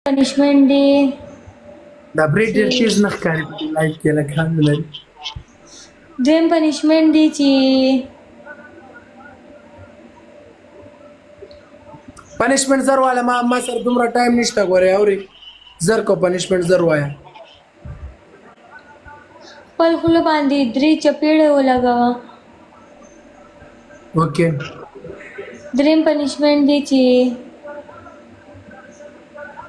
punishment دی دا برې ډېر تیز نه ښکاري په لایف کې لکه هم لري. دویم punishment دی چې پنشمنټ زر والا ما سره دومره ټایم نشته ګورې اورې زر کو پنشمنټ زر وایا خپل خوله باندې 3 چپېړې ولګوه. اوکې دریم punishment دی چې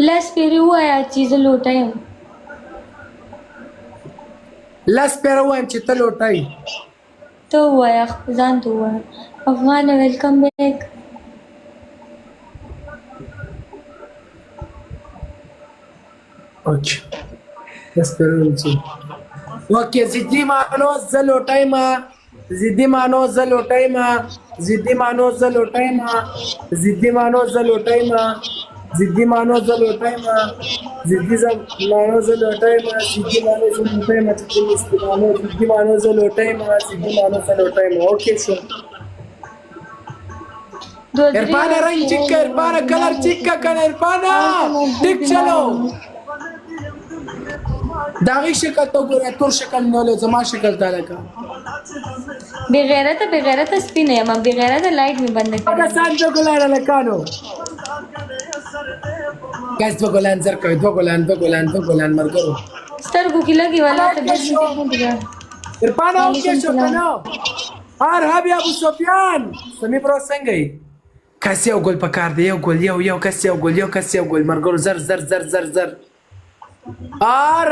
لس پیرې ووایه چې زه لوټه یم. لاس پیره وایم چې ته لوټای ته ووایه ځان ته ووایه افغانه ویلکم بیک. اوکې لاس پیره وایم چې اوکې ضدي معنو زه لوټایم ضدي معنو زه لوټایم ضدي معنو زه لوټایم ضدي معنو زه لوټایم ضدي معنو زه لوټایم ضدي معنو زه لوټایم ضدي معنو زه لوټایم ضدي معنو زه لوټایم ضدي معنو زه لوټایم. اوکې شو ارفانه رنگ چیک کر ارفانه کلر چیک کر ارفانه ٹک چلو داغی شکل تو ګوره تور شکل نه له زما شکل تا لکه بغیرته سپینه یم بغیرته لایټ می بند کړه دا سانجو ګلاړه لکانو ګاز دو ګلان زر کوي دو ګلان مرګرو سترګو کې لګي ولا ته بس ارفانه اوکې شو کنه ارهاب ابو سفیان سمي برو څنګه یې کس یو ګل پکار دی یو ګل یو کس یو ګل مرګرو زر زر زر زر زر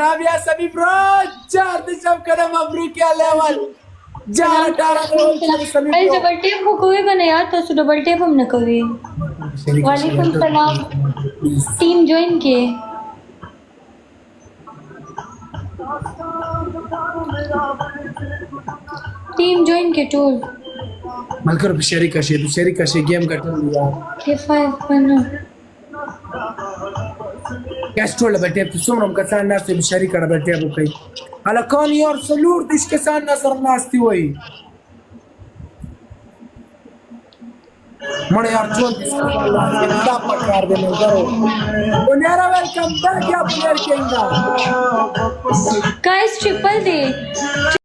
رابیا سبھی برو چار دشم کنه مبروک یا لیول جار ټارا سبھی ای ډبل ټیپ کو کوی کنه یار تاسو ډبل ټیپ هم نه کوي. وعلیکم سلام ټیم جوائن کې ټول ملګرو په شریکه شي گیم ګټل یار کې 5 پنه کس ټول به ټیپ څومره کسان ناس به شریکه به ټیپ کوي الکان یار سلور دیش کسان نظر ناشتي وای مړ یار ټول دیش دا پکار دی ملګرو ونیرا ویلکم بیک یا پلیر کینګا guys triple they